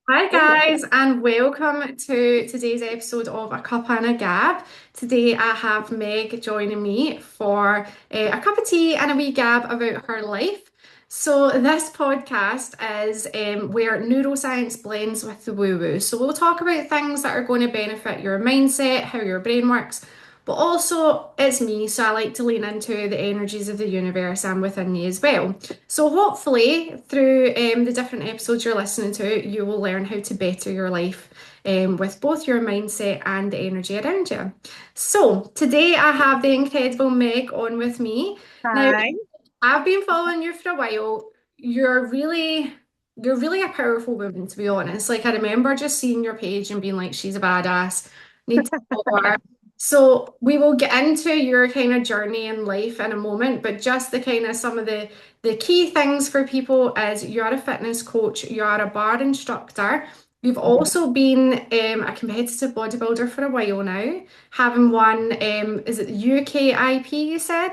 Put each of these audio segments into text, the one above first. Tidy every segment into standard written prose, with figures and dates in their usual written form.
Hi guys, and welcome to today's episode of A Cuppa A Gab. Today I have Meg joining me for a cup of tea and a wee gab about her life. So this podcast is where neuroscience blends with the woo-woo. So we'll talk about things that are going to benefit your mindset, how your brain works, but also it's me, so I like to lean into the energies of the universe and within you as well. So hopefully through the different episodes you're listening to, you will learn how to better your life with both your mindset and the energy around you. So today I have the incredible Meg on with me. Now, Hi. I've been following you for a while. You're really, you're really a powerful woman, to be honest. Like I remember just seeing your page and being like, she's a badass. Need to follow her. So we will get into your kind of journey in life in a moment, but just the kind of some of the key things for people is you're a fitness coach, you are a bar instructor. You've also been a competitive bodybuilder for a while now, having won, is it UKIP you said?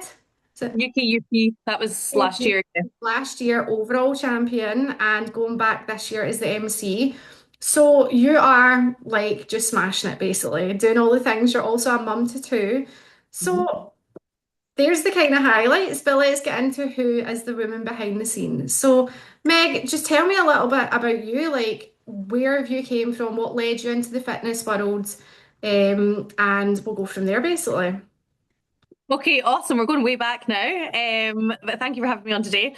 Is it Yuki Yuki, that was last UK year. Yeah. last year overall champion and going back this year as the MC. So you are like just smashing it basically, doing all the things. You're also a mum to two. Mhm. So there's the kind of highlights, but let's get into who is the woman behind the scenes. So, Meg, just tell me a little bit about you. Like, where have you came from? What led you into the fitness world? And we'll go from there, basically. Okay, awesome. We're going way back now. But thank you for having me on today.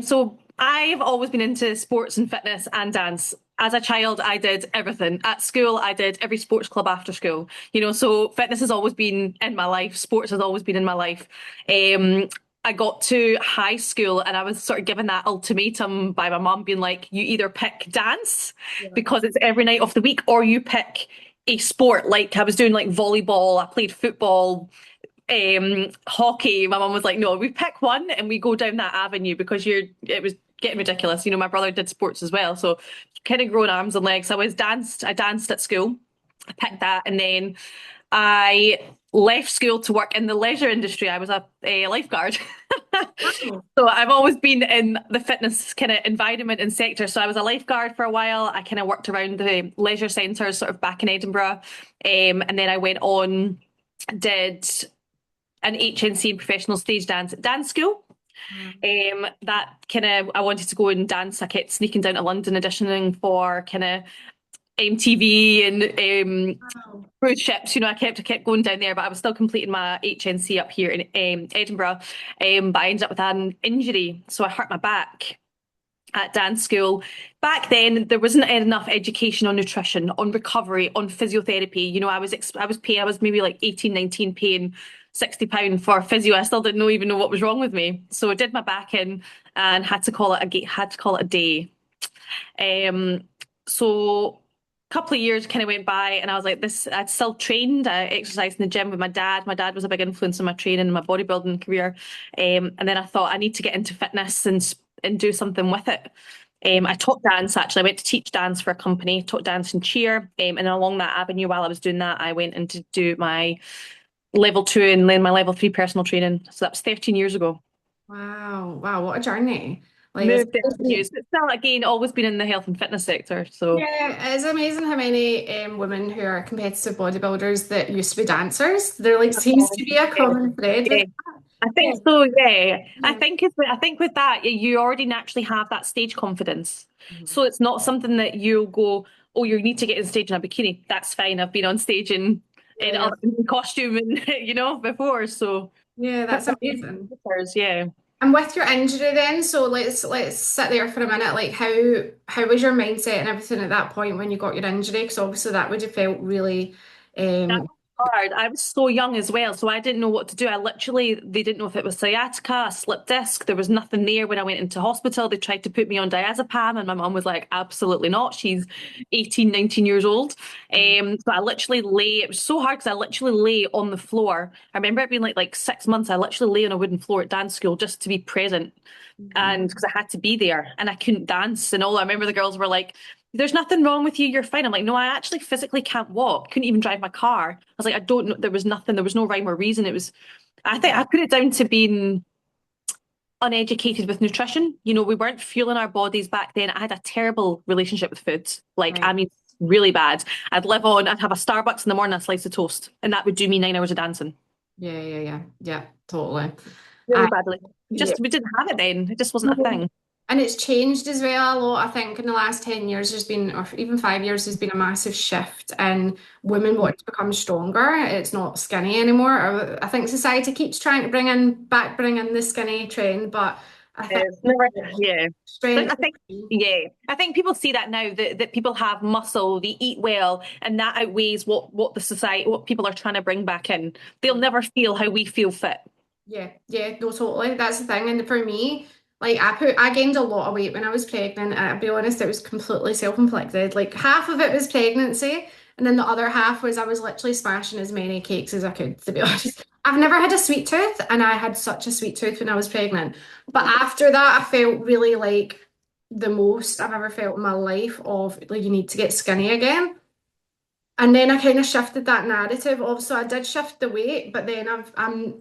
So I've always been into sports and fitness and dance. As a child, I did everything. At school, I did every sports club after school. So fitness has always been in my life. Sports has always been in my life. Um, I got to high school and I was sort of given that ultimatum by my mom being like, you either pick dance Yeah. because it's every night of the week, or you pick a sport. Like I was doing like volleyball, I played football, hockey. My mum was like, no, we pick one and we go down that avenue because it was getting ridiculous. My brother did sports as well, so kind of growing arms and legs. I danced at school. I picked that, and then I left school to work in the leisure industry. I was a lifeguard. Wow. So I've always been in the fitness kind of environment and sector. So I was a lifeguard for a while. I kind of worked around the leisure centres sort of back in Edinburgh. And then I went on, did an HNC in professional stage dance at dance school. That kind of I wanted to go and dance. I kept sneaking down to London auditioning for kind of MTV and Wow. cruise ships. I kept going down there, but I was still completing my HNC up here in Edinburgh. But I ended up with an injury, so I hurt my back at dance school. Back then, there wasn't enough education on nutrition, on recovery, on physiotherapy. I was maybe like 18, 19, paying £60 for physio. I still didn't even know what was wrong with me. So I did my back in and had to call it a day. Um, so a couple of years kind of went by and I was like this, I'd still trained. I exercised in the gym with my dad. My dad was a big influence on my training and my bodybuilding career. And then I thought I need to get into fitness and do something with it. I taught dance actually. I went to teach dance for a company, taught dance and cheer. And along that avenue, while I was doing that, I went in to do my level 2 and then my level 3 personal training. So that was 13 years ago. Wow. Wow. What a journey. Like, it's Moved avenues, but still, again, always been in the health and fitness sector. So. yeah, it's amazing how many women who are competitive bodybuilders that used to be dancers. There like seems to be a common thread with Yeah, that. I Yeah. think so. Yeah, Yeah. I think with that you already naturally have that stage confidence, Mhm. so it's not something that you'll go, oh, you need to get on stage in a bikini. That's fine. I've been on stage Yeah. in costume and before. So Yeah, that's amazing. yeah. And with your injury then, so let's sit there for a minute. Like how was your mindset and everything at that point when you got your injury? Because obviously that would have felt really That um was hard. I was so young as well, so I didn't know what to do. They didn't know if it was sciatica, a slip disc. There was nothing there when I went into hospital. They tried to put me on diazepam, and my mum was like, absolutely not. She's 18, 19 years old. So I literally lay, it was so hard because I literally lay on the floor. I remember it being like 6 months. I literally lay on a wooden floor at dance school just to be present Mhm. and because I had to be there and I couldn't dance and all. I remember the girls were like, "There's nothing wrong with you. You're fine." I'm like, "No, I actually physically can't walk. Couldn't even drive my car." I was like, "I don't know." There was nothing. There was no rhyme or reason. It was. I think I put it down to being uneducated with nutrition. We weren't fueling our bodies back then. I had a terrible relationship with food. Like, I Right. mean, really bad. I'd have a Starbucks in the morning, a slice of toast, and that would do me 9 hours of dancing. Yeah, yeah, yeah. Yeah, totally. Really I, badly. yeah. We didn't have it then. It just wasn't a thing. And it's changed as well a lot. I think in the last 10 years, there's been, or even 5 years, there's been a massive shift in women wanting to become stronger. It's not skinny anymore. I think society keeps trying to bring in the skinny trend, but I think It's never, yeah. But strength I is think, key. yeah, I think people see that now that people have muscle, they eat well, and that outweighs what the society, what people are trying to bring back in. They'll never feel how we feel fit. Yeah, yeah, no, totally. That's the thing. And for me, like I gained a lot of weight when I was pregnant. I'll be honest, it was completely self-inflicted. Like half of it was pregnancy, and then the other half was I was literally smashing as many cakes as I could, to be honest. I've never had a sweet tooth, and I had such a sweet tooth when I was pregnant. But after that, I felt really like the most I've ever felt in my life of like you need to get skinny again. And then I kind of shifted that narrative of, so I did shift the weight, but then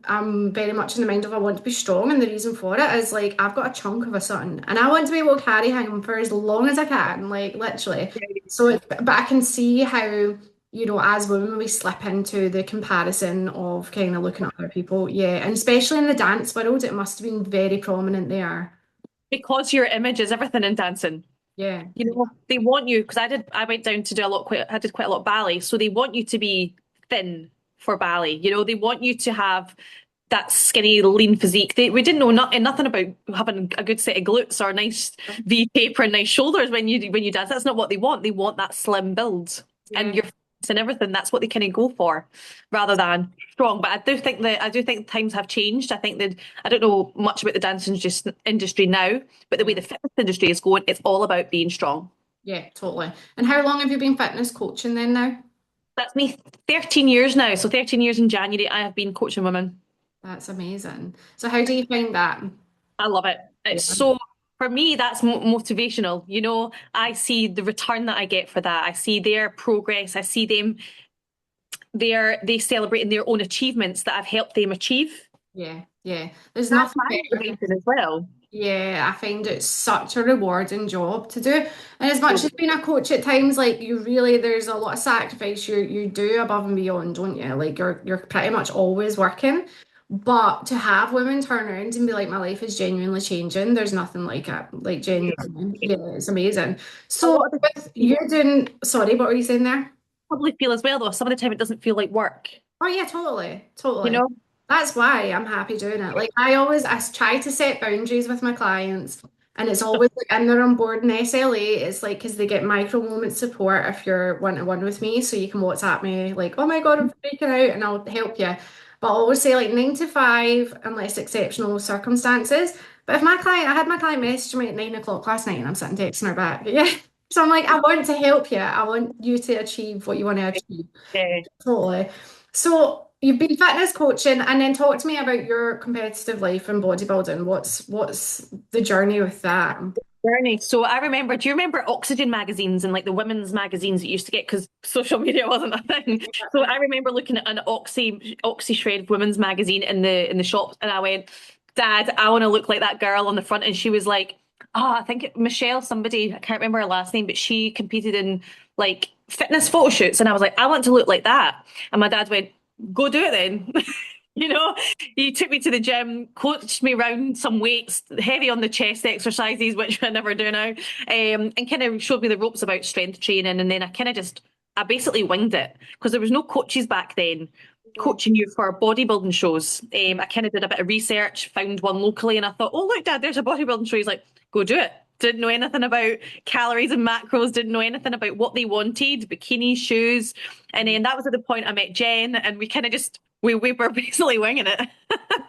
I'm very much in the mind of I want to be strong, and the reason for it is like I've got a chunk of a son, and I want to be able to carry him for as long as I can, like literally. So, but I can see how, as women we slip into the comparison of kind of looking at other people, yeah, and especially in the dance world, it must have been very prominent there. Because your image is everything in dancing. Yeah, They want you because I went down to do a lot quite I did quite a lot of ballet, so they want you to be thin for ballet. They want you to have that skinny, lean physique. We didn't know nothing about having a good set of glutes or a nice V taper and nice shoulders when you dance. That's not what they want. They want that slim build yeah. and your face and everything. That's what they kind of go for, rather than strong. But I do think times have changed. I think that I don't know much about the dance industry now, but the way the fitness industry is going, it's all about being strong. Yeah, totally. And how long have you been fitness coaching then now? That's me 13 years now. So 13 years in January, I have been coaching women. That's amazing. So how do you find that? I love it. Yeah, It's so, for me, that's motivational. I see the return that I get for that. I see their progress. I see them, they celebrating their own achievements that I've helped them achieve. yeah, yeah. There's That's nothing my better. motivation as well. Yeah, I find it such a rewarding job to do. And as much as being a coach at times, like you really, there's a lot of sacrifice you do above and beyond, don't you? Like you're pretty much always working. But to have women turn around and be like, my life is genuinely changing, there's nothing like it. Like genuinely. Yeah, it's amazing. A So lot of the with you doing, sorry, what were you saying there? probably feel as well, though. Some of the time it doesn't feel like work, Oh yeah, totally, you totally. know? That's why I'm happy doing it. Like I try to set boundaries with my clients, and it's always like, and they're on board in SLA. It's like because they get micro moment support if you're one to one with me, so you can WhatsApp me like, oh my God, I'm freaking out, and I'll help you. But I always say like 9 to 5 unless exceptional circumstances. But if I had my client message me at 9 o'clock last night, and I'm sitting texting her back, yeah. So I'm like, I want to help you. I want you to achieve what you want to achieve. Yeah. Totally. So you've been fitness coaching, and then talk to me about your competitive life in bodybuilding. What's the journey with that? Journey. So do you remember Oxygen magazines and like the women's magazines that you used to get because social media wasn't a thing? So I remember looking at an Oxy Shred women's magazine in the shops, and I went, Dad, I want to look like that girl on the front. And she was like, oh, I think Michelle, somebody, I can't remember her last name, but she competed in like fitness photo shoots. And I was like, I want to look like that. And my dad went, go do it then. You know, he took me to the gym, coached me around some weights, heavy on the chest exercises, which I never do now, and kind of showed me the ropes about strength training. And then I basically winged it because there was no coaches back then coaching you for bodybuilding shows. I kind of did a bit of research, found one locally, and I thought, oh, look, Dad, there's a bodybuilding show. He's like, go do it. Didn't know anything about calories and macros, didn't know anything about what they wanted, bikinis, shoes. And then that was at the point I met Jen, and we kind of just, we were basically winging it.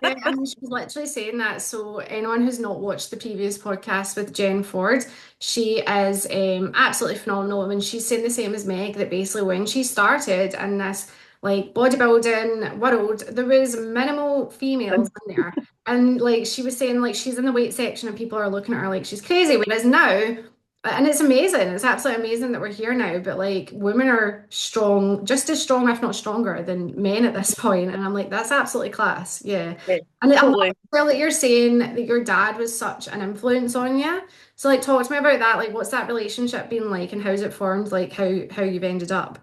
Yeah, I mean, she was literally saying that. So, anyone who's not watched the previous podcast with Jen Ford, she is absolutely phenomenal. I mean, she's saying the same as Meg that basically when she started in this like bodybuilding world, there was minimal females in there. And like she was saying, like she's in the weight section and people are looking at her like she's crazy. Whereas now, And it's amazing. It's absolutely amazing that we're here now. But like women are strong, just as strong, if not stronger, than men at this point. And I'm like, that's absolutely class. Yeah. Yeah, And I'm totally. well that you're saying that your dad was such an influence on you. So like talk to me about that. Like what's that relationship been like and how's it formed? Like how you've ended up.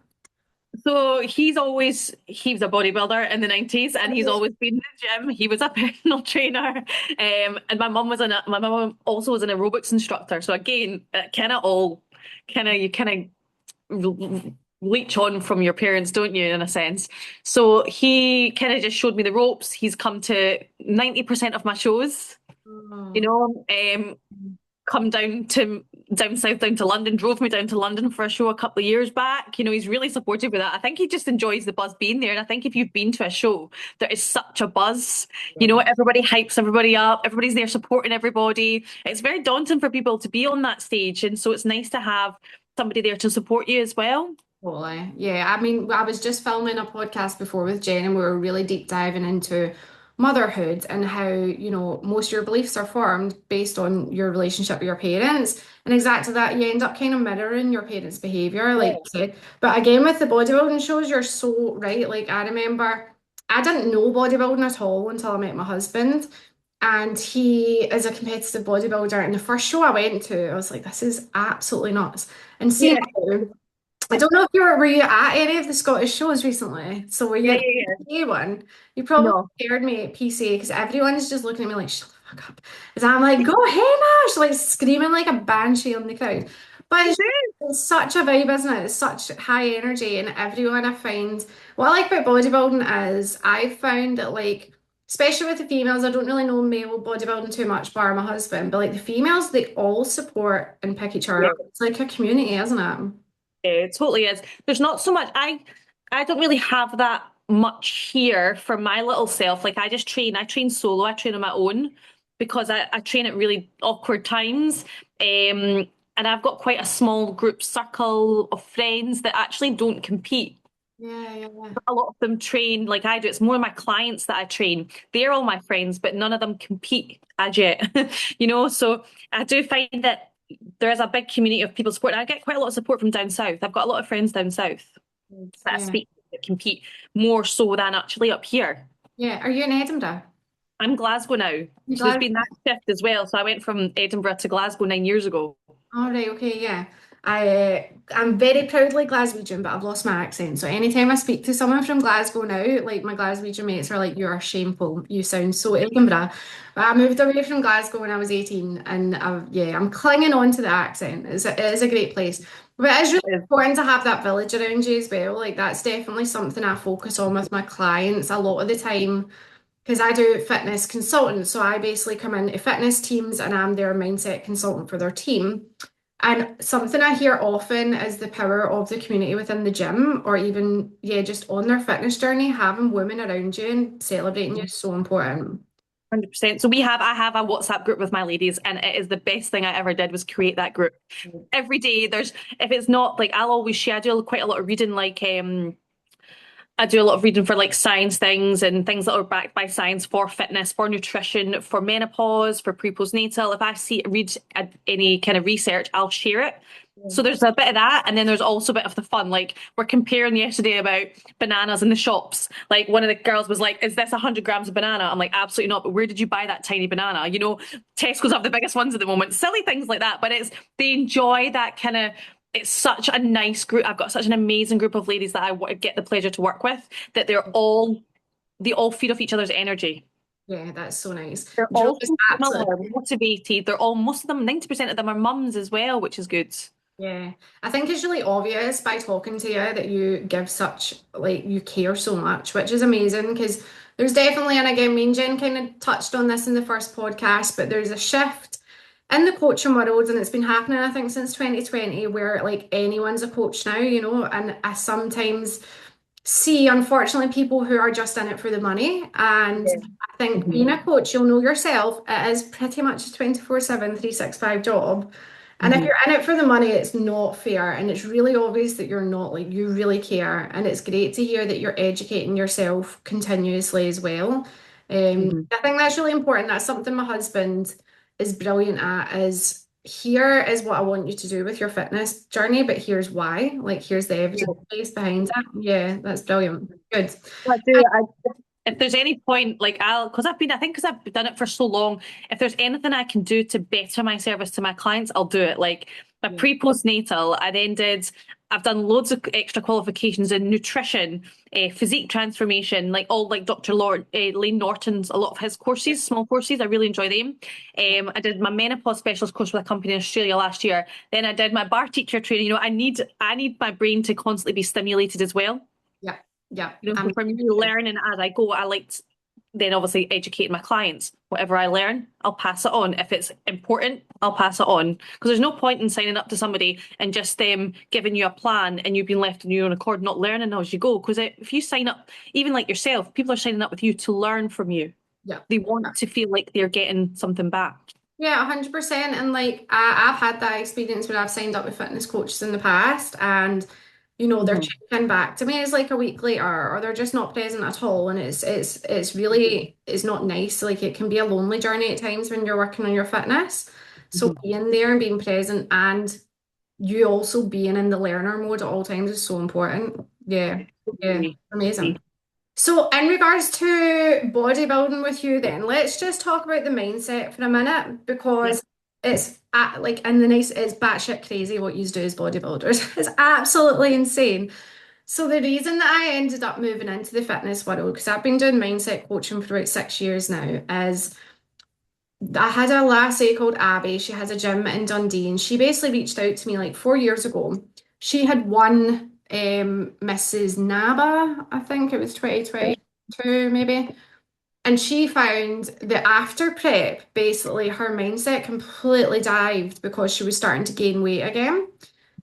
So he was a bodybuilder in the 90s and he's always been in the gym. He was a personal trainer. And my mum also was an aerobics instructor. So again, kind of all kind of you kind of leech on from your parents, don't you, in a sense? So he kind of just showed me the ropes. He's come to 90% of my shows, you Oh. know. Come down south, down to London, drove me down to London for a show a couple of years back. You know, he's really supportive with that. I think he just enjoys the buzz being there. And I think if you've been to a show, there is such a buzz. You know, everybody hypes everybody up, everybody's there supporting everybody. It's very daunting for people to be on that stage. And so it's nice to have somebody there to support you as well. Totally. Yeah. I mean, I was just filming a podcast before with Jen, and we were really deep diving into motherhood and how, most of your beliefs are formed based on your relationship with your parents. And exactly that, you end up kind of mirroring your parents' behavior, like you said. But again, with the bodybuilding shows, you're so right. Like, I remember I didn't know bodybuilding at all until I met my husband. And he is a competitive bodybuilder. And the first show I went to, I was like, this is absolutely nuts. And seeing Yeah, now, I don't know if were you at any of the Scottish shows recently? So were you yeah, at yeah, the yeah. PCA one? You probably No. scared me at PCA because everyone's just looking at me like, shut the fuck up. And I'm like, go ahead, Nash, like screaming like a banshee on the crowd. But it's such a vibe, isn't it? It's such high energy, and everyone I find what I like about bodybuilding is I've found that like especially with the females, I don't really know male bodybuilding too much, bar my husband, but like the females, they all support and pick each other Yeah. up. It's like a community, isn't it? Yeah, it totally is. There's not so much. I don't really have that much here for my little self. Like I train solo, I train on my own because I train at really awkward times. And I've got quite a small group circle of friends that actually don't compete. Yeah, yeah, yeah. A lot of them train like I do. It's more my clients that I train. They're all my friends, but none of them compete as yet. You know, so I do find that there is a big community of people supporting. I get quite a lot of support from down south. I've got a lot of friends down south that I Yeah. speak to that compete more so than actually up here. Yeah. Are you in Edinburgh? I'm Glasgow now. You So there's glad? been that shift as well. So I went from Edinburgh to Glasgow 9 years ago. All right, okay, yeah. I'm very proudly Glaswegian, but I've lost my accent. So anytime I speak to someone from Glasgow now, like my Glaswegian mates are like, "You are shameful. You sound so Edinburgh." But I moved away from Glasgow when I was 18, and yeah, I'm clinging on to the accent. It is a great place, but it is really important to have that village around you as well. Like that's definitely something I focus on with my clients a lot of the time because I do fitness consultant. So I basically come into fitness teams and I'm their mindset consultant for their team. And something I hear often is the power of the community within the gym, or even, yeah, just on their fitness journey, having women around you and celebrating you is so important. 100%. I have a WhatsApp group with my ladies, and it is the best thing I ever did was create that group. Every day, if it's not like, I'll always schedule quite a lot of reading, like, I do a lot of reading for like science things and things that are backed by science for fitness, for nutrition, for menopause, for pre-postnatal. If I read any kind of research, I'll share it. So there's a bit of that, and then there's also a bit of the fun. Like we're comparing yesterday about bananas in the shops. Like one of the girls was like, "Is this 100 grams of banana?" I'm like, "Absolutely not." But where did you buy that tiny banana? You know, Tesco's have the biggest ones at the moment. Silly things like that, but they enjoy that kind of. It's such a nice group. I've got such an amazing group of ladies that get the pleasure to work with. That they all feed off each other's energy. Yeah, that's so nice. They're Joe all is so absolutely. similar, motivated. They're all most of them, 90% of them are mums as well, which is good. Yeah, I think it's really obvious by talking to you that you give such, like, you care so much, which is amazing because there's definitely, and again, me and Jen kind of touched on this in the first podcast, but there's a shift in the coaching world, and it's been happening, I think, since 2020, where like anyone's a coach now, and I sometimes see, unfortunately, people who are just in it for the money. And Yeah. I think being Mhm. a coach, you'll know yourself, it is pretty much a 24/7, 365 job. And if Mhm. you're in it for the money, it's not fair. And it's really obvious that you're not, like, you really care. And it's great to hear that you're educating yourself continuously as well. Mhm. I think that's really important. That's something my husband is brilliant at, is here is what I want you to do with your fitness journey, but here's why. Like, here's the evidence base behind it. Yeah, that's brilliant. Good. I do. If there's any point, like because I've done it for so long, if there's anything I can do to better my service to my clients, I'll do it. Like my Yeah. pre-postnatal, I've done loads of extra qualifications in nutrition, physique transformation, like all like Dr. Lane Norton's, a lot of his courses, small courses. I really enjoy them. I did my menopause specialist course with a company in Australia last year. Then I did my bar teacher training. I need my brain to constantly be stimulated as well. Yeah. Yeah. So for me, learning as I go, then obviously educating my clients. Whatever I learn, I'll pass it on. If it's important, I'll pass it on. Because there's no point in signing up to somebody and just them giving you a plan and you've been left on your own accord, not learning as you go. Because if you sign up, even like yourself, people are signing up with you to learn from you. Yeah. They want to feel like they're getting something back. Yeah, 100%. And like I've had that experience where I've signed up with fitness coaches in the past and they're Mhm. checking back to me as like a week later or they're just not present at all. And it's really it's not nice. Like it can be a lonely journey at times when you're working on your fitness. So Mhm. being there and being present and you also being in the learner mode at all times is so important. Yeah. Yeah. Totally. Amazing. So, in regards to bodybuilding with you, then let's just talk about the mindset for a minute Yeah. because like in the nice, it's batshit crazy what you do as bodybuilders. It's absolutely insane. So, the reason that I ended up moving into the fitness world, because I've been doing mindset coaching for about 6 years now, is I had a lassie called Abby. She has a gym in Dundee, and she basically reached out to me like 4 years ago. She had won Mrs. NABA, I think it was 2022, maybe. And she found that after prep, basically her mindset completely dived because she was starting to gain weight again.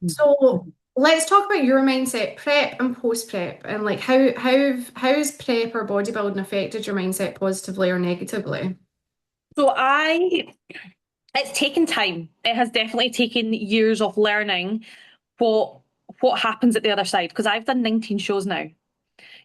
So let's talk about your mindset, prep and post prep, and like how's prep or bodybuilding affected your mindset positively or negatively? So it's taken time. It has definitely taken years of learning what what happens at the other side because I've done 19 shows now.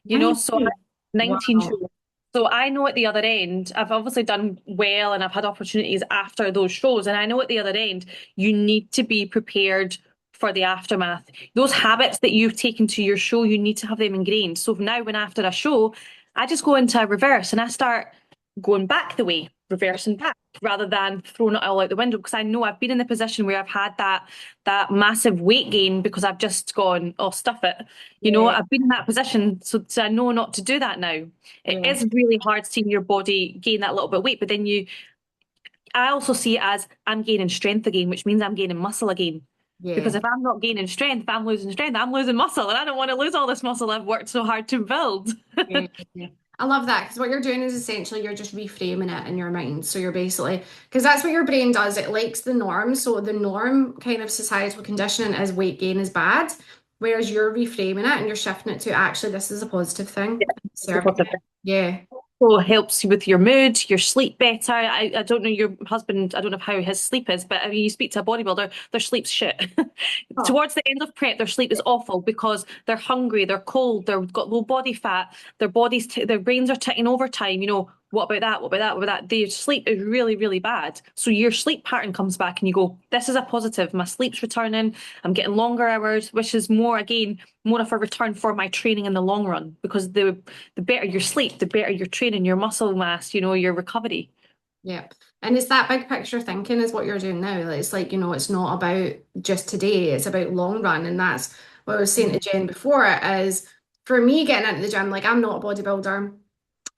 So 19. 19 Wow. shows. So I know at the other end, I've obviously done well and I've had opportunities after those shows. And I know at the other end, you need to be prepared for the aftermath. Those habits that you've taken to your show, you need to have them ingrained. So now, when after a show, I just go into a reverse and I start going back the way, reversing back, rather than throwing it all out the window. Because I know I've been in the position where I've had that massive weight gain because I've just gone, oh, stuff it. Yeah, I've been in that position, so I know not to do that now. It yeah, is really hard seeing your body gain that little bit of weight, but then I also see it as I'm gaining strength again, which means I'm gaining muscle again. Because yeah. if I'm not gaining strength, if I'm losing strength, I'm losing muscle, and I don't want to lose all this muscle I've worked so hard to build. Yeah, yeah. I love that because what you're doing is essentially you're just reframing it in your mind. So you're basically, because that's what your brain does, it likes the norm. So the norm kind of societal conditioning is weight gain is bad, whereas you're reframing it and you're shifting it to actually this is a positive thing. Serving it. Yeah, So helps you with your mood, your sleep better. I don't know your husband, I don't know how his sleep is, but I mean, you speak to a bodybuilder, their sleep's shit. oh, Towards the end of prep, their sleep is awful because they're hungry, they're cold, they've got low body fat, their brains are ticking overtime. What about that? What about that? What about that? Their sleep is really, really bad. So your sleep pattern comes back and you go, this is a positive. My sleep's returning. I'm getting longer hours, which is more of a return for my training in the long run because the better your sleep, the better your training, your muscle mass, your recovery. yeah. And it's that big picture thinking is what you're doing now. Like, it's like, it's not about just today, it's about long run. And that's what I was saying to Jen before is for me getting into the gym, like I'm not a bodybuilder.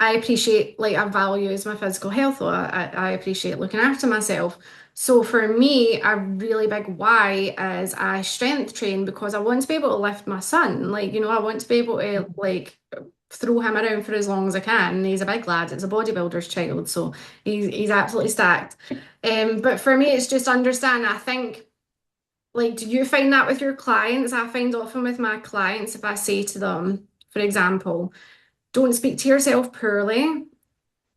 I appreciate, like, I value is my physical health, though. I appreciate looking after myself. So for me, a really big why is I strength train because I want to be able to lift my son. Like, I want to be able to, like, throw him around for as long as I can. And he's a big lad. It's a bodybuilder's child. So he's absolutely stacked. But for me, it's just understanding. I think, like, do you find that with your clients? I find often with my clients, if I say to them, for example, don't speak to yourself poorly.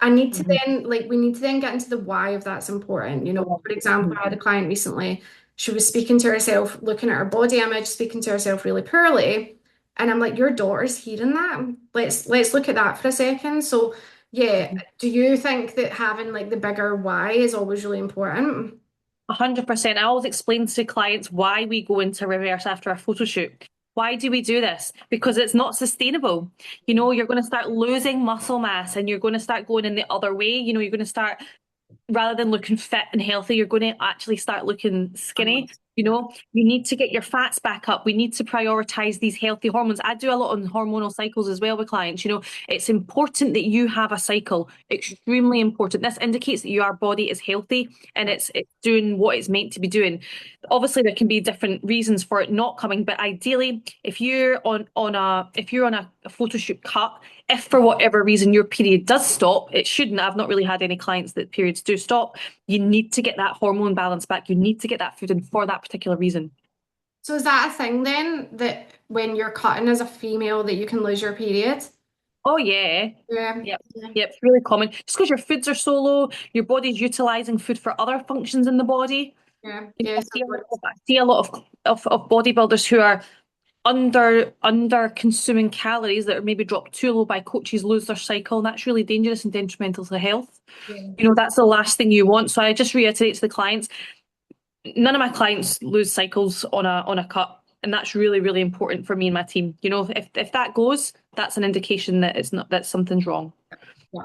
I need to Mhm. then, like, we need to then get into the why of that's important. For example, I had a client recently, she was speaking to herself, looking at her body image, speaking to herself really poorly. And I'm like, your daughter's hearing that. Let's look at that for a second. So, yeah, Mhm. do you think that having like the bigger why is always really important? 100%. I always explain to clients why we go into reverse after our photo shoot. Why do we do this? Because it's not sustainable. You're going to start losing muscle mass and you're going to start going in the other way. You're going to start, rather than looking fit and healthy, you're going to actually start looking skinny. Yeah. You need to get your fats back up. We need to prioritize these healthy hormones. I do a lot on hormonal cycles as well with clients. It's important that you have a cycle, extremely important. This indicates that your body is healthy and it's doing what it's meant to be doing. Obviously, there can be different reasons for it not coming, but ideally, if you're on a photo shoot cut, if for whatever reason your period does stop, it shouldn't. I've not really had any clients that periods do stop. You need to get that hormone balance back. You need to get that food in for that particular reason. So is that a thing then that when you're cutting as a female that you can lose your period? Oh yeah. Yeah. Yep. Yeah. Yep. It's really common. Just because your foods are so low, your body's utilizing food for other functions in the body. Yeah. Yeah. So I see a lot of bodybuilders who are under consuming calories that are maybe dropped too low by coaches lose their cycle, and that's really dangerous and detrimental to health. yeah. That's the last thing you want. So I just reiterate to the clients, none of my clients lose cycles on a cut. And that's really, really important for me and my team. If that goes, that's an indication that it's not that something's wrong. Yeah.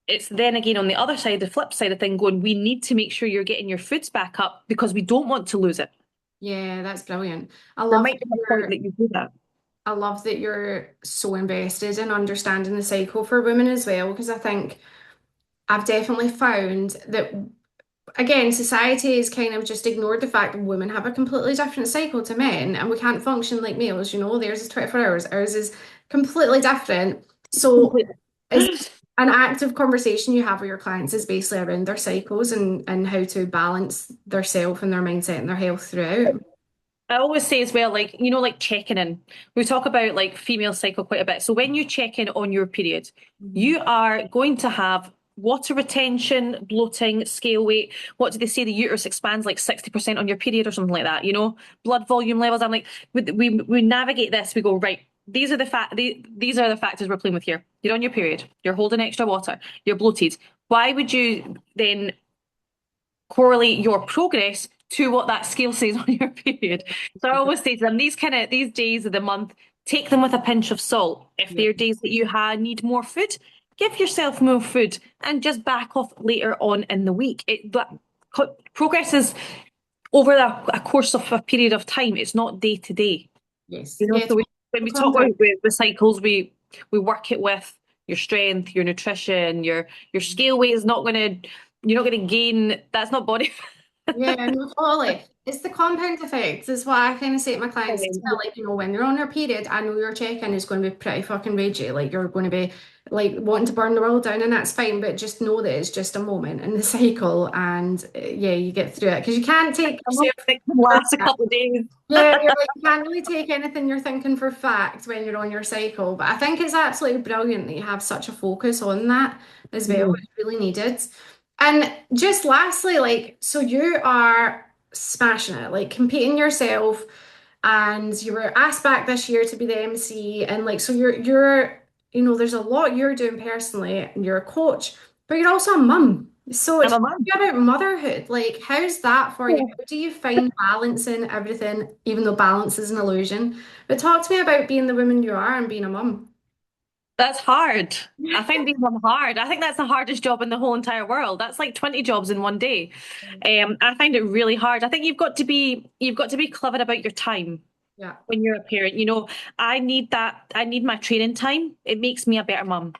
It's then again on the other side, the flip side of thing, going, we need to make sure you're getting your foods back up because we don't want to lose it. Yeah, that's brilliant. There might be a point that you do that. I love that you're so invested in understanding the cycle for women as well, because I think I've definitely found that again, society has kind of just ignored the fact that women have a completely different cycle to men and we can't function like males, theirs is 24 hours, ours is completely different. So Completely. is an active conversation you have with your clients is basically around their cycles and how to balance their self and their mindset and their health throughout. I always say as well, like checking in. We talk about like female cycle quite a bit. So when you check in on your period, Mhm. you are going to have water retention, bloating, scale weight. What do they say? The uterus expands like 60% on your period or something like that, blood volume levels. I'm like, we navigate this. We go, right, these are the factors we're playing with here. You're on your period, you're holding extra water, you're bloated. Why would you then correlate your progress to what that scale says on your period? So I always say to them, these days of the month, take them with a pinch of salt. If Yeah. they're days that need more food, give yourself more food and just back off later on in the week. Progress is over a course of a period of time. It's not day to day. Yes. Yeah. So when we talk Compound. about the cycles, we work it with your strength, your nutrition, your scale weight is not gonna you're not gonna gain. That's not body. Yeah, no, totally. It's the compound effect, is what I kind of say to my clients as well. Yeah. Like, when you're on your period, I know your check-in is going to be pretty fucking ragey. Like, you're going to be like wanting to burn the world down, and that's fine. But just know that it's just a moment in the cycle, and yeah, you get through it because you can't take I'm not yourself. think it can last a couple of days. Yeah, you're like, you can't really take anything you're thinking for fact when you're on your cycle. But I think it's absolutely brilliant that you have such a focus on that as well. Mhm. It's really needed. And just lastly, like, so you are smashing it, like competing yourself, and you were asked back this year to be the MC, and like, so there's a lot you're doing personally, and you're a coach, but you're also a mum. So I'm it's a mum. about motherhood. Like, how's that for you? How do you find balance in everything, even though balance is an illusion? But talk to me about being the woman you are and being a mum. That's hard. I find being a mum hard. I think that's the hardest job in the whole entire world. That's like 20 jobs in one day. I find it really hard. I think you've got to be clever about your time Yeah, when you're a parent. I need that. I need my training time. It makes me a better mum.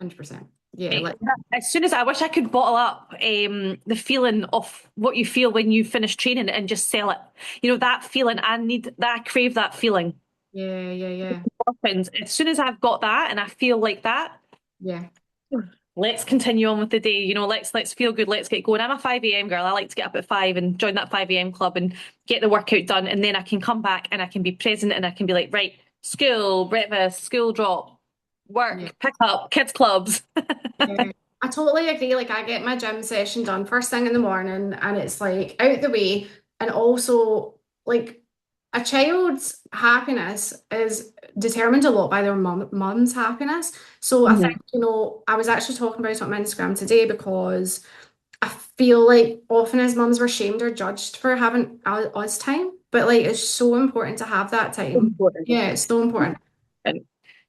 100%. Yeah, It- like, As soon as I wish I could bottle up the feeling of what you feel when you finish training and just sell it. That feeling. I need that. I crave that feeling. yeah, yeah, yeah, Happens. As soon as I've got that and I feel like that, yeah. let's continue on with the day. Let's feel good. Let's get going. I'm a 5 a.m. girl. I like to get up at 5 and join that 5 a.m. club and get the workout done. And then I can come back and I can be present and I can be like, right, school, breakfast, school drop, Yeah. work, pick up, kids clubs. Yeah, I totally agree. Like, I get my gym session done first thing in the morning, and it's like out the way. And also, like, a child's happiness is determined a lot by their mum's happiness. So I think, Mhm. I was actually talking about it on Instagram today because feel like often as mums we're shamed or judged for having us time, but like it's so important to have that time. Important. Yeah, it's so important. And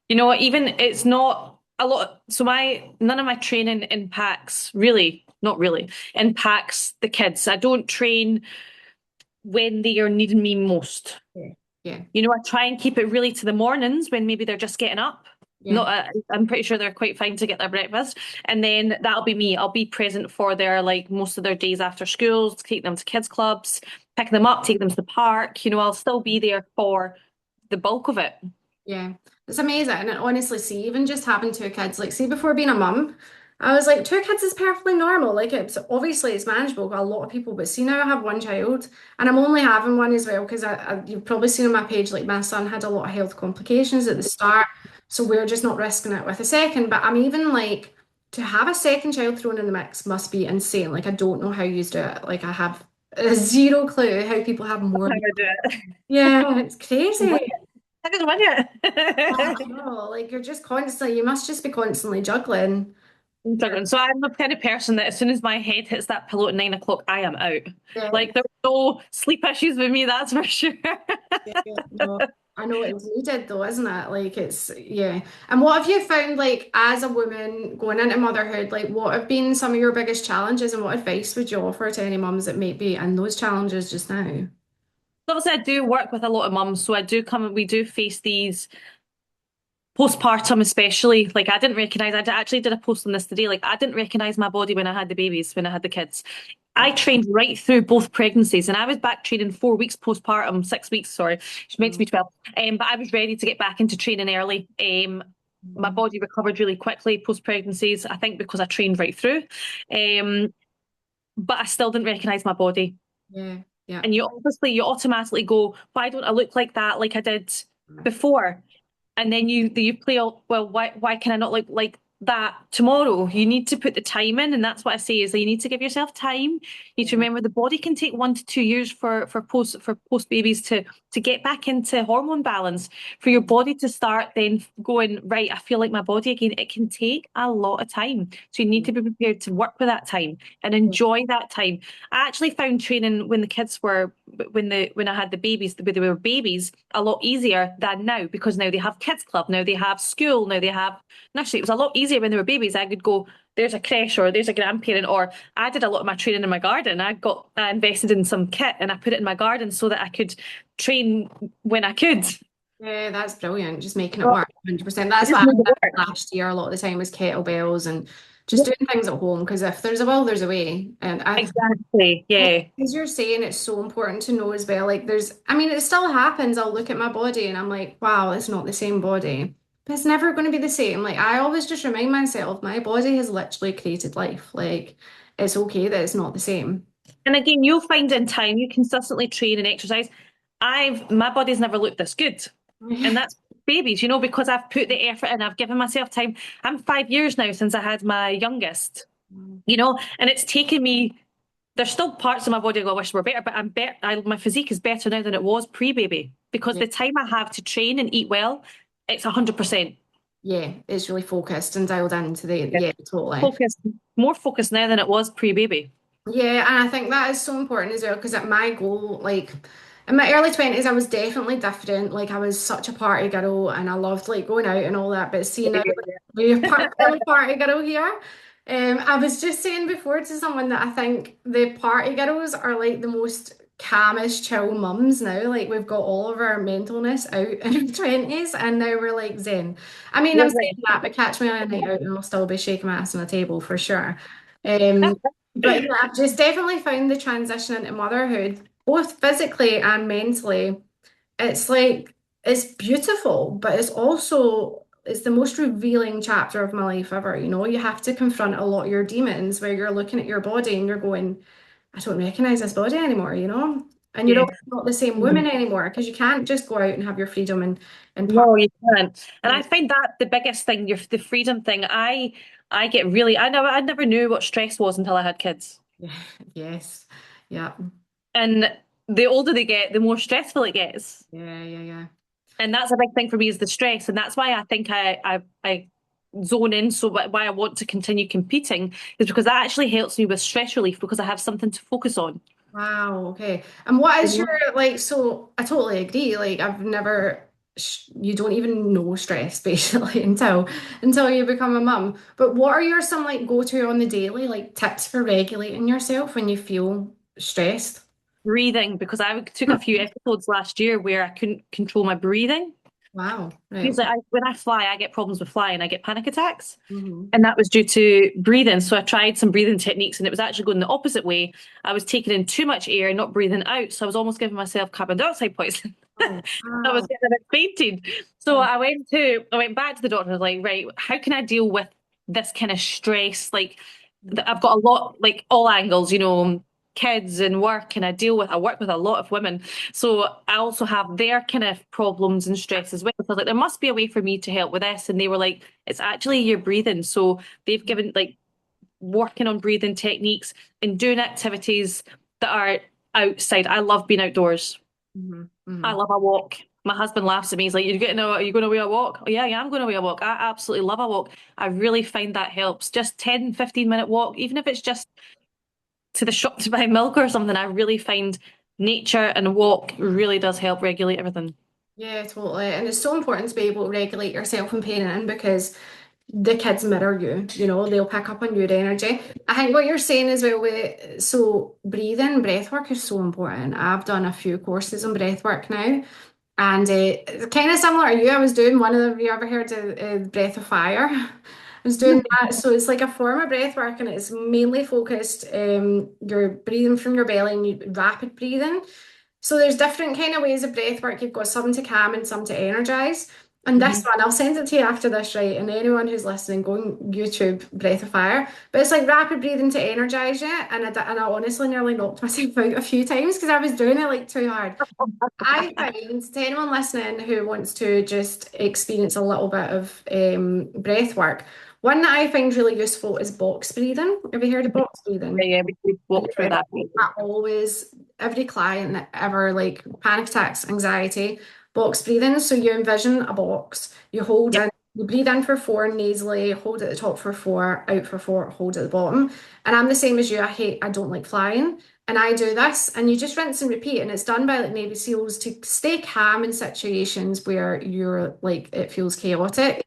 you know what, even it's not a lot. So my none of my training impacts really, not really, impacts the kids. I don't train when they are needing me most. Yeah. Yeah. You know, I try and keep it really to the mornings when maybe they're just getting up. Yeah. Not, I'm pretty sure they're quite fine to get their breakfast, and then that'll be me. I'll be present for their like most of their days after school, take them to kids clubs, pick them up, take them to the park. You know, I'll still be there for the bulk of it. Yeah, it's amazing. And honestly, see, even just having two kids, like, see, before being a mum, I was like, two kids is perfectly normal. Like, it's obviously it's manageable by a lot of people, but see, now I have one child, and I'm only having one as well because you've probably seen on my page, like, my son had a lot of health complications at the start, so we're just not risking it with a second. But I'm even like, to have a second child thrown in the mix must be insane. Like, I don't know how you do it. Like, I have zero clue how people have more. I'm gonna do Yeah, it's it. crazy. I can win Oh, it. no, like you're just constantly, you must just be constantly juggling. So I'm the kind of person that as soon as my head hits that pillow at 9 o'clock, I am out. Yeah, Like there's no sleep issues with me, that's for sure. yeah, yeah, no. I know it's needed though, isn't it? Like it's, yeah. And what have you found, like, as a woman going into motherhood, like, what have been some of your biggest challenges and what advice would you offer to any mums that may be in those challenges just now? Obviously, I do work with a lot of mums, so I do come, we do face these postpartum, especially. Like, I didn't recognize, actually did a post on this today. Like, I didn't recognize my body when I had the babies, when I had the kids. I Yeah. trained right through both pregnancies, and I was back training 4 weeks postpartum, 6 weeks, sorry. She's meant to be Mm, 12. But I was ready to get back into training early. My mm, body recovered really quickly post pregnancies, I think because I trained right through. Um, but I still didn't recognize my body. yeah, yeah. And you automatically go, why don't I look like that like I did before? And then you play all, well, why can I not look like that tomorrow? You need to put the time in, and that's what I say is that you need to give yourself time. You need to Yeah. remember the body can take 1 to 2 years for post babies to get back into hormone balance, for your body to start then going, right, I feel like my body again. It can take a lot of time. So you need to be prepared to work with that time and Yeah. enjoy that time. I actually found training when the kids were when I had the babies, when they were babies, a lot easier than now because now they have kids club, now they have school, now they have nursery. It was a lot easier when they were babies. I could go, there's a creche or there's a grandparent, or I did a lot of my training in my garden. I invested in some kit and I put it in my garden so that I could train when I could. Yeah, that's brilliant. Just making it Well, work 100%. I That's just what I made it did work. last year a lot of the time was kettlebells and just Yeah, doing things at home because if there's a will, there's a way. And I exactly. Yeah. as you're saying, it's so important to know as well. Like there's, I mean, it still happens. I'll look at my body and I'm like, wow, it's not the same body. But it's never going to be the same. Like I always just remind myself, my body has literally created life. Like it's okay that it's not the same. And again, you'll find in time you consistently train and exercise. My body's never looked this good. And that's babies, because I've put the effort in, I've given myself time. I'm 5 years now since I had my youngest, and it's taken me, there's still parts of my body I go, I wish were better, but I'm better. My physique is better now than it was pre-baby because Yeah, the time I have to train and eat well, it's 100%. yeah, it's really focused and dialed into the, yeah, totally. Focus, more focused now than it was pre-baby. Yeah, and I think that is so important as well because at my goal, like in my early 20s, I was definitely different. Like I was such a party girl and I loved like going out and all that. But see now, like, we're really party girl here. I was just saying before to someone that I think the party girls are like the most calmest, chill mums now. Like we've got all of our mentalness out in our 20s and now we're like zen. I mean, I'm You're right. saying that, but catch me on a night out and I'll still be shaking my ass on a table for sure. Um, but yeah, I've just definitely found the transition into motherhood, both physically and mentally. It's like it's beautiful, but it's the most revealing chapter of my life ever. You know, you have to confront a lot of your demons where you're looking at your body and you're going, I don't recognize this body anymore, you know? And you're Yeah. also not the same woman anymore because you can't just go out and have your freedom and part. No, you can't. And I find that the biggest thing, the freedom thing. I get really, I never knew what stress was until I had kids. Yeah, yes. Yeah. And the older they get, the more stressful it gets. Yeah, yeah, yeah. And that's a big thing for me is the stress. And that's why I think I zone in. So why I want to continue competing is because that actually helps me with stress relief because I have something to focus on. Wow, okay. And what You is your know? like, so I totally agree. Like I've never you don't even know stress basically until you become a mum. But what are your some like go-to on the daily like tips for regulating yourself when you feel stressed? Breathing, because I took a few episodes last year where I couldn't control my breathing. Wow. Right. Because Okay. when I fly, I get problems with flying. I get panic attacks. Hmm. And that was due to breathing. So I tried some breathing techniques and it was actually going the opposite way. I was taking in too much air and not breathing out. So I was almost giving myself carbon dioxide poisoning. Oh, I was wow. getting a bit fainted. So I went back to the doctor. I was like, right, how can I deal with this kind of stress? Like I've got a lot, like all angles, kids and work, and I work with a lot of women. So I also have their kind of problems and stress as well. So I was like, there must be a way for me to help with this. And they were like, it's actually your breathing. So they've given like working on breathing techniques and doing activities that are outside. I love being outdoors. Hmm. I Hmm. love a walk. My husband laughs at me. He's like, are you going away a walk? Oh, yeah, I'm going away a walk. I absolutely love a walk. I really find that helps. Just 10, 15 minute walk, even if it's just to the shop to buy milk or something. I really find nature and a walk really does help regulate everything. Yeah, totally. And it's so important to be able to regulate yourself and parenting because the kids mirror you, they'll pick up on your energy. I think what you're saying as well with so breathing, breath work is so important. I've done a few courses on breath work now, and it's kind of similar to you. I was doing one of them. Have you ever heard of Breath of Fire? I was doing that. So it's like a form of breath work, and it's mainly focused. You're breathing from your belly and you rapid breathing. So there's different kind of ways of breath work. You've got some to calm and some to energize. And this Hmm. one, I'll send it to you after this, right? And anyone who's listening, go on YouTube, Breath of Fire. But it's like rapid breathing to energize you. And I honestly nearly knocked myself out a few times because I was doing it like too hard. I find to anyone listening who wants to just experience a little bit of breath work, one that I find really useful is box breathing. Have you heard of box Yeah, breathing? yeah, we walked through Yeah, that. I always, every client that ever like panic attacks, anxiety, box breathing. So you envision a box, you hold Yep. in, you breathe in for four nasally, hold at the top for four, out for four, hold at the bottom. And I'm the same as you. I don't like flying. And I do this, and you just rinse and repeat. And it's done by like Navy SEALs to stay calm in situations where you're like it feels chaotic.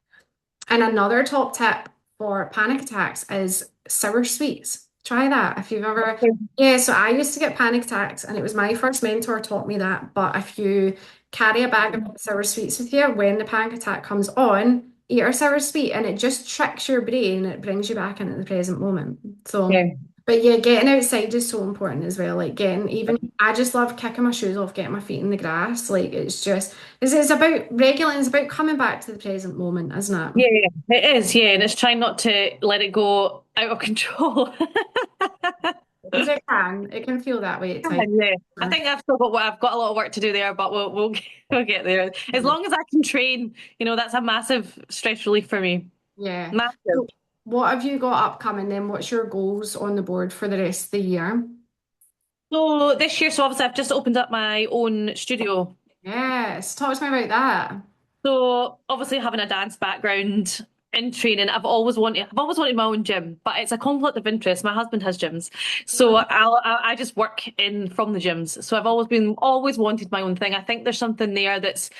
And another top tip for panic attacks is sour sweets. Try that if you've ever. Yeah, so I used to get panic attacks, and it was my first mentor taught me that. But if you carry a bag of sour sweets with you when the panic attack comes on, eat a sour sweet, and it just tricks your brain. It brings you back into the present moment. So, Yeah. but yeah, getting outside is so important as well. Like getting even, I just love kicking my shoes off, getting my feet in the grass. Like it's about regulating, it's about coming back to the present moment, isn't Yeah, it? yeah, it is, yeah, and it's trying not to let it go out of control. Because it can feel that way at times. Yeah, I think I've got a lot of work to do there, but we'll get there. As long as I can train, that's a massive stress relief for me. Yeah. Massive. So what have you got upcoming then? What's your goals on the board for the rest of the year? So this year, so obviously I've just opened up my own studio. Yes, talk to me about that. So obviously having a dance background in training, I've always wanted my own gym, but it's a conflict of interest. My husband has gyms, so Mm. I just work in from the gyms. So I've always wanted my own thing. I think there's something there that's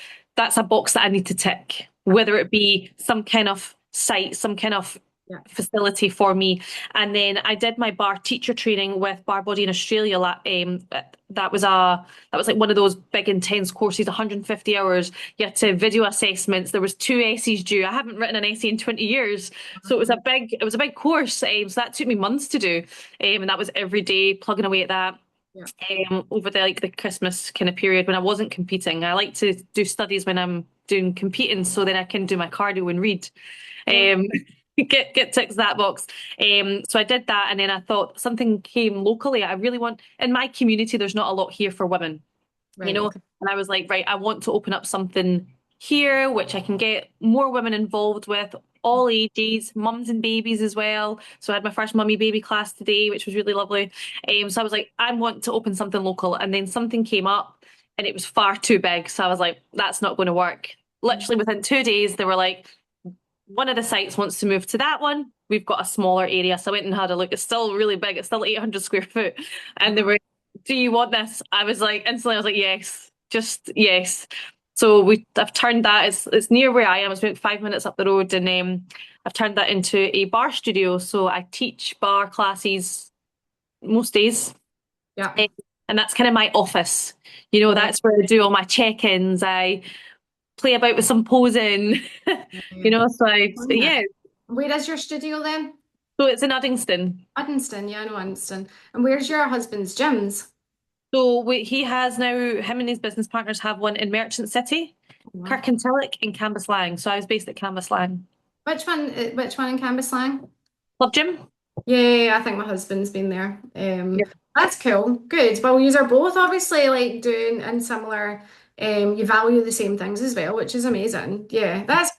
a box that I need to tick, whether it be some kind of site, some kind of Yeah. facility for me. And then I did my bar teacher training with Bar Body in Australia. That was like one of those big intense courses, 150 hours. You had to video assessments. There was two essays due. I haven't written an essay in 20 years, so it was a big course. So that took me months to do, and that was every day plugging away at that. Yeah. Over the Christmas kind of period when I wasn't competing. I like to do studies when I'm doing competing, so then I can do my cardio and read. Yeah. Um, get ticks that box. So I did that, and then I thought something came locally. I really want in my community. There's not a lot here for women, you Right. know. Okay. And I was like, right, I want to open up something here, which I can get more women involved with, all ages, mums and babies as well. So I had my first mummy baby class today, which was really lovely. So I was like, I want to open something local, and then something came up, and it was far too big. So I was like, that's not going to work. Literally within 2 days, they were like, one of the sites wants to move to that one. We've got a smaller area. So I went and had a look. It's still really big. It's still 800 square foot. And they were, do you want this? I was like, instantly, I was like, yes, just yes. So I've turned that. It's near where I am. It's about 5 minutes up the road, and I've turned that into a bar studio. So I teach bar classes most days. Yeah. Eh, And that's kind of my office. Yeah. That's where I do all my check-ins. I play about with some posing, Yeah. Yeah. yeah. Where is your studio then? So it's in Uddingston. Uddingston, yeah, I know Uddingston. And where's your husband's gyms? He has now, him and his business partners have one in Merchant City, Oh, wow. Kirkintilloch, and Cambuslang. So I was based at Cambuslang. Which one in Cambuslang? Club gym? Yeah, I think my husband's been there. Yeah. That's cool. Good. Well, you are both obviously like doing and similar. You value the same things as well, which is amazing. Yeah, that's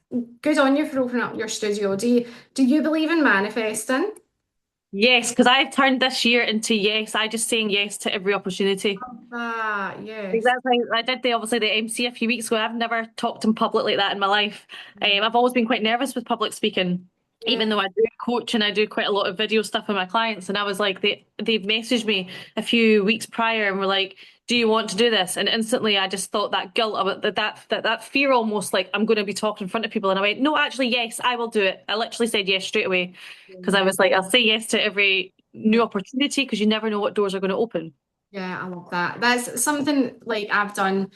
good on you for opening up your studio. Do you believe in manifesting? Yes, because I've turned this year into yes. I just saying yes to every opportunity. Ah, yes. Exactly. I did obviously the MC a few weeks ago. I've never talked in public like that in my life. I've always been quite nervous with public speaking, Yeah. even though I do coach and I do quite a lot of video stuff with my clients. And I was like, they've messaged me a few weeks prior and were like, "Do you want to do this?" And instantly, I just thought that guilt about that fear, almost like I'm going to be talking in front of people. And I went, "No, actually, yes, I will do it." I literally said yes straight away because I was like, "I'll say yes to every new Yeah. opportunity because you never know what doors are going to open." Yeah, I love that. That's something like I've done.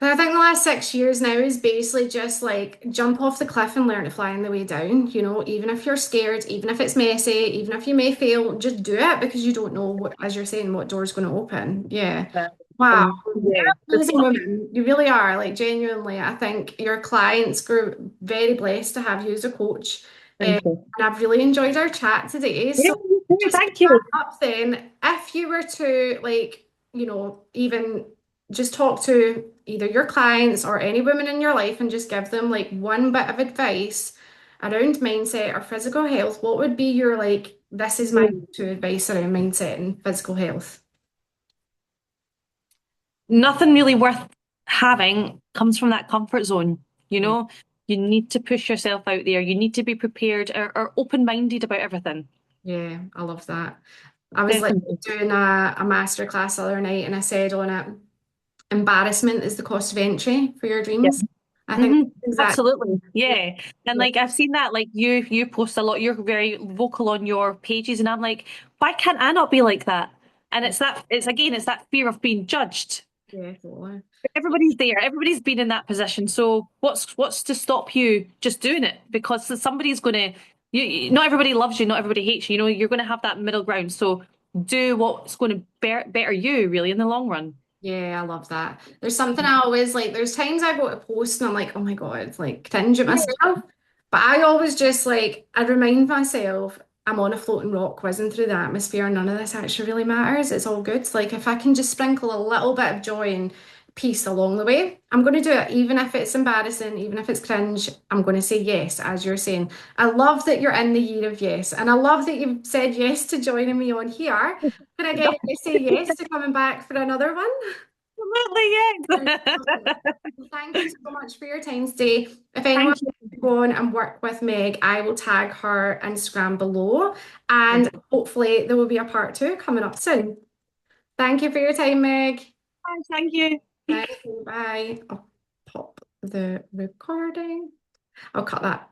I think the last 6 years now is basically just like jump off the cliff and learn to fly on the way down. Even if you're scared, even if it's messy, even if you may fail, just do it because you don't know what, as you're saying, what door's going to open. Yeah. Yeah. Wow. You're Yeah, an amazing woman. You really are. Like genuinely, I think your clients were very blessed to have you as a coach. thank you. And I've really enjoyed our chat today. Yeah, So you too. just to Thank you. wrap up then, if you were to like, even just talk to either your clients or any women in your life and just give them like one bit of advice around mindset or physical health, what would be your like, this is my two advice around mindset and physical health? Nothing really worth having comes from that comfort zone. You Yeah, know, you need to push yourself out there. You need to be prepared or open-minded about everything. yeah, I love that. I was like Definitely. doing a master class the other night and I said on it, embarrassment is the cost of entry for your Yeah. dreams. I think hmm that's exactly. Absolutely. Yeah. And Yeah. like I've seen that, like you post a lot, you're very vocal on your pages, and I'm like, why can't I not be like that? And it's that fear of being judged. Yeah, totally. Everybody's there. Everybody's been in that position. So what's to stop you just doing it? Because somebody's going to. Not everybody loves you. Not everybody hates you. You're going to have that middle ground. So do what's going to better you really in the long run. Yeah, I love that. There's something I always like, there's times I go to post and I'm like, oh my God, like cringe at Yeah. myself. But I always just like, I remind myself I'm on a floating rock whizzing through the atmosphere. None of this actually really matters. It's all good. Like if I can just sprinkle a little bit of joy and peace along the way, I'm going to do it. Even if it's embarrassing, even if it's cringe, I'm going to say yes, as you're saying. I love that you're in the year of yes. And I love that you've said yes to joining me on here. Can I get you to say yes to coming back for another one? Absolutely, yes. Thank you so much for your time today. If anyone Thank wants you. to go on and work with Meg, I will tag her Instagram below, and hopefully there will be a part two coming up soon. Thank you for your time, Meg. Thank you. Thank you. Bye. I'll pop the recording. I'll cut that.